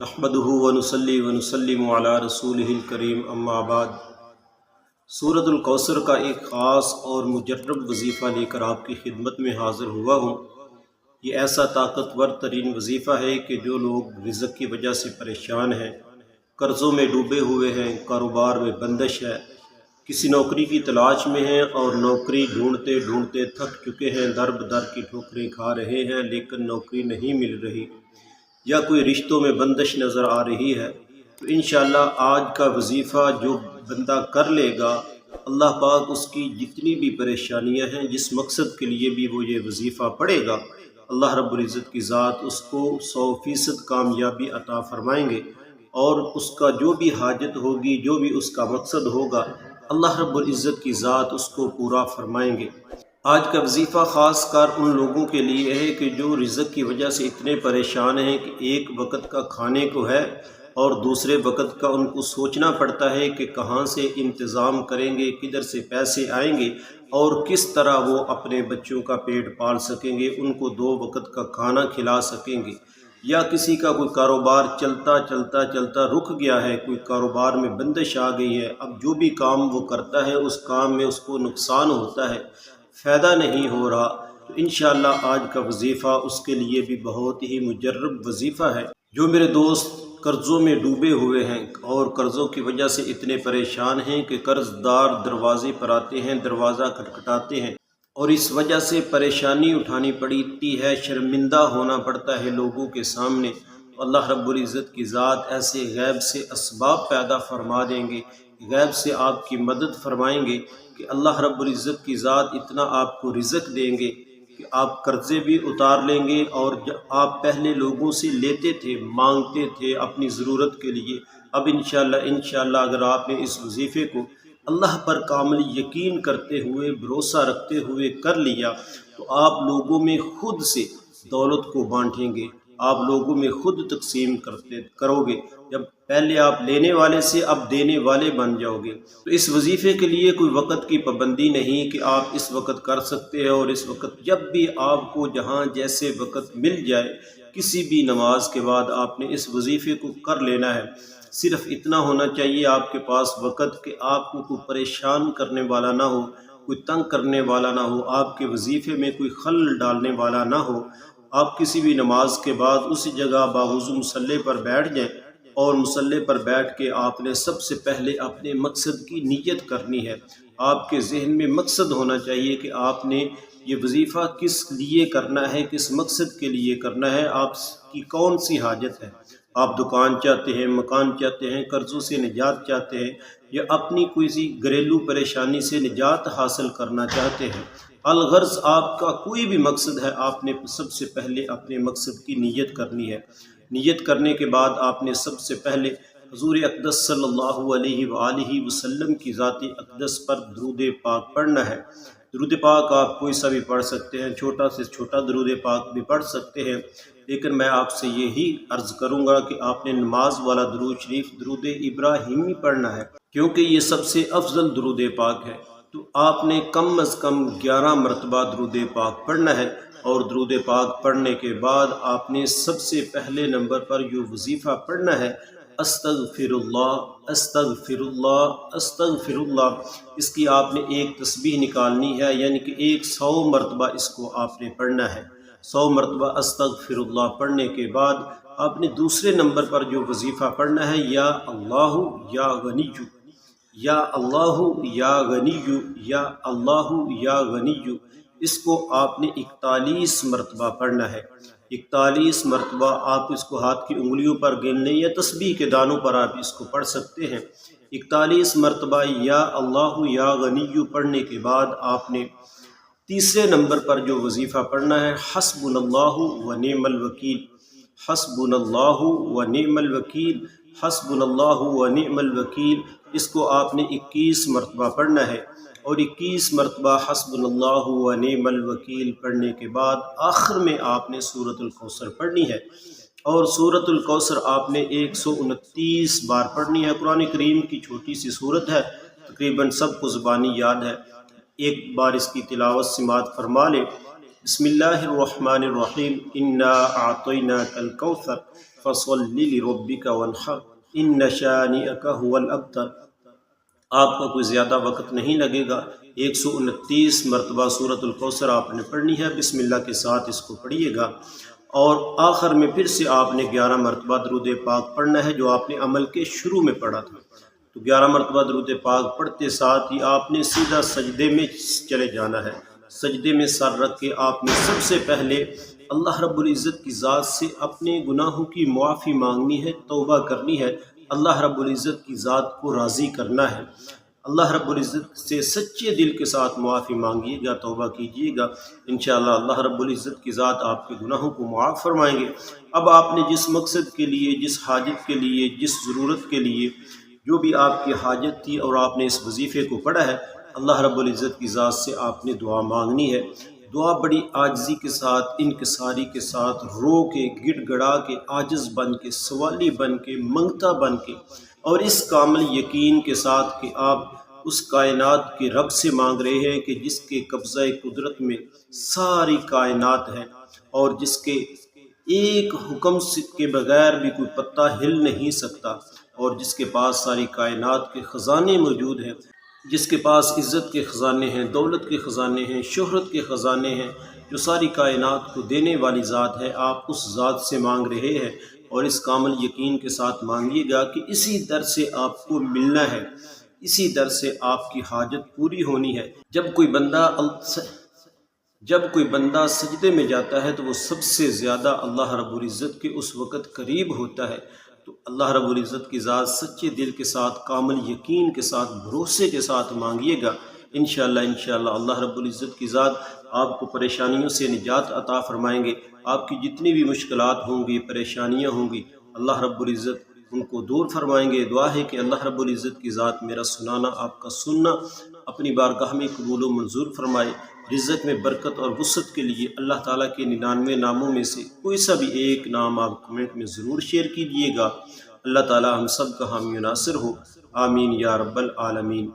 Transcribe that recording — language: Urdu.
نحمده ونصلي ونسلم علی رسولہ الکریم اما بعد۔ سورۃ الکوثر کا ایک خاص اور مجرب وظیفہ لے کر آپ کی خدمت میں حاضر ہوا ہوں۔ یہ ایسا طاقتور ترین وظیفہ ہے کہ جو لوگ رزق کی وجہ سے پریشان ہیں، قرضوں میں ڈوبے ہوئے ہیں، کاروبار میں بندش ہے، کسی نوکری کی تلاش میں ہیں اور نوکری ڈھونڈتے ڈھونڈتے تھک چکے ہیں، در بدر کی ٹھوکریں کھا رہے ہیں لیکن نوکری نہیں مل رہی، یا کوئی رشتوں میں بندش نظر آ رہی ہے، تو انشاءاللہ آج کا وظیفہ جو بندہ کر لے گا، اللہ پاک اس کی جتنی بھی پریشانیاں ہیں، جس مقصد کے لیے بھی وہ یہ وظیفہ پڑھے گا، اللہ رب العزت کی ذات اس کو 100% کامیابی عطا فرمائیں گے، اور اس کا جو بھی حاجت ہوگی، جو بھی اس کا مقصد ہوگا، اللہ رب العزت کی ذات اس کو پورا فرمائیں گے۔ آج کا وظیفہ خاص کر ان لوگوں کے لیے ہے کہ جو رزق کی وجہ سے اتنے پریشان ہیں کہ ایک وقت کا کھانے کو ہے اور دوسرے وقت کا ان کو سوچنا پڑتا ہے کہ کہاں سے انتظام کریں گے، کدھر سے پیسے آئیں گے اور کس طرح وہ اپنے بچوں کا پیٹ پال سکیں گے، ان کو 2 وقت کا کھانا کھلا سکیں گے۔ یا کسی کا کوئی کاروبار چلتا رک گیا ہے، کوئی کاروبار میں بندش آ گئی ہے، اب جو بھی کام وہ کرتا ہے اس کام میں اس کو نقصان ہوتا ہے، فائدہ نہیں ہو رہا، تو انشاءاللہ آج کا وظیفہ اس کے لیے بھی بہت ہی مجرب وظیفہ ہے۔ جو میرے دوست قرضوں میں ڈوبے ہوئے ہیں اور قرضوں کی وجہ سے اتنے پریشان ہیں کہ قرض دار دروازے پر آتے ہیں، دروازہ کھٹکھٹاتے ہیں اور اس وجہ سے پریشانی اٹھانی پڑتی ہے، شرمندہ ہونا پڑتا ہے لوگوں کے سامنے، تو اللہ رب العزت کی ذات ایسے غیب سے اسباب پیدا فرما دیں گے، غیب سے آپ کی مدد فرمائیں گے کہ اللہ رب العزت کی ذات اتنا آپ کو رزق دیں گے کہ آپ قرضے بھی اتار لیں گے، اور آپ پہلے لوگوں سے لیتے تھے، مانگتے تھے اپنی ضرورت کے لیے، اب انشاءاللہ اگر آپ نے اس وظیفے کو اللہ پر کامل یقین کرتے ہوئے، بھروسہ رکھتے ہوئے کر لیا، تو آپ لوگوں میں خود سے دولت کو بانٹیں گے، آپ لوگوں میں خود تقسیم کرو گے، جب پہلے آپ لینے والے سے اب دینے والے بن جاؤ گے۔ تو اس وظیفے کے لیے کوئی وقت کی پابندی نہیں کہ آپ اس وقت کر سکتے ہیں اور اس وقت، جب بھی آپ کو جہاں جیسے وقت مل جائے، کسی بھی نماز کے بعد آپ نے اس وظیفے کو کر لینا ہے۔ صرف اتنا ہونا چاہیے آپ کے پاس وقت کہ آپ کو کوئی پریشان کرنے والا نہ ہو، کوئی تنگ کرنے والا نہ ہو، آپ کے وظیفے میں کوئی خلل ڈالنے والا نہ ہو۔ آپ کسی بھی نماز کے بعد اسی جگہ باوضو مصلی پر بیٹھ جائیں، اور مصلی پر بیٹھ کے آپ نے سب سے پہلے اپنے مقصد کی نیت کرنی ہے۔ آپ کے ذہن میں مقصد ہونا چاہیے کہ آپ نے یہ وظیفہ کس لیے کرنا ہے، کس مقصد کے لیے کرنا ہے، آپ کی کون سی حاجت ہے۔ آپ دکان چاہتے ہیں، مکان چاہتے ہیں، قرضوں سے نجات چاہتے ہیں، یا اپنی کوئی سی گھریلو پریشانی سے نجات حاصل کرنا چاہتے ہیں، الغرض آپ کا کوئی بھی مقصد ہے، آپ نے سب سے پہلے اپنے مقصد کی نیت کرنی ہے۔ نیت کرنے کے بعد آپ نے سب سے پہلے حضور اقدس صلی اللہ علیہ وآلہ وسلم کی ذات اقدس پر درود پاک پڑھنا ہے۔ درود پاک آپ کوئی سا بھی پڑھ سکتے ہیں، چھوٹا سے چھوٹا درود پاک بھی پڑھ سکتے ہیں، لیکن میں آپ سے یہی عرض کروں گا کہ آپ نے نماز والا درود شریف درود ابراہیمی پڑھنا ہے، کیونکہ یہ سب سے افضل درود پاک ہے۔ تو آپ نے کم از کم 11 مرتبہ درود پاک پڑھنا ہے، اور درود پاک پڑھنے کے بعد آپ نے سب سے پہلے نمبر پر جو وظیفہ پڑھنا ہے، استغفر اللہ استغفر اللہ استغفر اللہ، اس کی آپ نے ایک تسبیح نکالنی ہے، یعنی کہ 100 مرتبہ اس کو آپ نے پڑھنا ہے۔ 100 مرتبہ استغفر اللہ پڑھنے کے بعد آپ نے دوسرے نمبر پر جو وظیفہ پڑھنا ہے، یا اللہ یا غنی، یا اللہ یا غنی، یا اللہ یا غنی، اس کو آپ نے 41 مرتبہ پڑھنا ہے۔ 41 مرتبہ آپ اس کو ہاتھ کی انگلیوں پر گن لیں، یا تسبیح کے دانوں پر آپ اس کو پڑھ سکتے ہیں۔ 41 مرتبہ یا اللہ یا غنی پڑھنے کے بعد آپ نے تیسرے نمبر پر جو وظیفہ پڑھنا ہے، حسبنا اللہ و نعم الوکیل، حسبنا اللہ و نعم الوکیل، حسبنا اللہ و نعم الوکیل، اس کو آپ نے 21 مرتبہ پڑھنا ہے، اور 21 مرتبہ حسبنا اللہ و نعم الوکیل پڑھنے کے بعد آخر میں آپ نے سورۃ الکوثر پڑھنی ہے، اور سورۃ الکوثر آپ نے 129 بار پڑھنی ہے۔ قرآن کریم کی چھوٹی سی سورت ہے، تقریباً سب کو زبانی یاد ہے، ایک بار اس کی تلاوت سماعت فرما لے بسم اللہ الرحمن الرحیم انا اعطیناک الکوثر فصل لربک وانحر ان شانئک هو الابتر۔ آپ کا کوئی زیادہ وقت نہیں لگے گا، 129 مرتبہ سورۃ الکوثر آپ نے پڑھنی ہے، بسم اللہ کے ساتھ اس کو پڑھیے گا، اور آخر میں پھر سے آپ نے 11 مرتبہ درود پاک پڑھنا ہے جو آپ نے عمل کے شروع میں پڑھا تھا۔ تو 11 مرتبہ درود پاک پڑھتے ساتھ ہی آپ نے سیدھا سجدے میں چلے جانا ہے۔ سجدے میں سر رکھ کے آپ نے سب سے پہلے اللہ رب العزت کی ذات سے اپنے گناہوں کی معافی مانگنی ہے، توبہ کرنی ہے، اللہ رب العزت کی ذات کو راضی کرنا ہے۔ اللہ رب العزت سے سچے دل کے ساتھ معافی مانگیے گا، توبہ کیجیے گا، انشاءاللہ اللہ رب العزت کی ذات آپ کے گناہوں کو معاف فرمائیں گے۔ اب آپ نے جس مقصد کے لیے، جس حاجت کے لیے، جس ضرورت کے لیے جو بھی آپ کی حاجت تھی اور آپ نے اس وظیفے کو پڑھا ہے، اللہ رب العزت کی ذات سے آپ نے دعا مانگنی ہے۔ دعا بڑی عاجزی کے ساتھ، انکساری کے ساتھ، رو کے، گڑ گڑا کے، عاجز بن کے، سوالی بن کے، منگتا بن کے، اور اس کامل یقین کے ساتھ کہ آپ اس کائنات کے رب سے مانگ رہے ہیں کہ جس کے قبضہ قدرت میں ساری کائنات ہے، اور جس کے ایک حکم کے بغیر بھی کوئی پتا ہل نہیں سکتا، اور جس کے پاس ساری کائنات کے خزانے موجود ہیں، جس کے پاس عزت کے خزانے ہیں، دولت کے خزانے ہیں، شہرت کے خزانے ہیں، جو ساری کائنات کو دینے والی ذات ہے۔ آپ اس ذات سے مانگ رہے ہیں، اور اس کامل یقین کے ساتھ مانگیے گا کہ اسی در سے آپ کو ملنا ہے، اسی در سے آپ کی حاجت پوری ہونی ہے۔ جب کوئی بندہ سجدے میں جاتا ہے تو وہ سب سے زیادہ اللہ رب العزت کے اس وقت قریب ہوتا ہے۔ تو اللہ رب العزت کی ذات سچے دل کے ساتھ، کامل یقین کے ساتھ، بھروسے کے ساتھ مانگیے گا، انشاءاللہ اللہ رب العزت کی ذات آپ کو پریشانیوں سے نجات عطا فرمائیں گے۔ آپ کی جتنی بھی مشکلات ہوں گی، پریشانیاں ہوں گی، اللہ رب العزت ان کو دور فرمائیں گے۔ دعا ہے کہ اللہ رب العزت کی ذات میرا سنانا، آپ کا سننا اپنی بارگاہ میں قبول و منظور فرمائے۔ رزق میں برکت اور وسعت کے لیے اللہ تعالیٰ کے 99 ناموں میں سے کوئی سا بھی ایک نام آپ کمنٹ میں ضرور شیئر کیجیے گا۔ اللہ تعالیٰ ہم سب کا حامی و ناصر ہو، آمین یا رب العالمین۔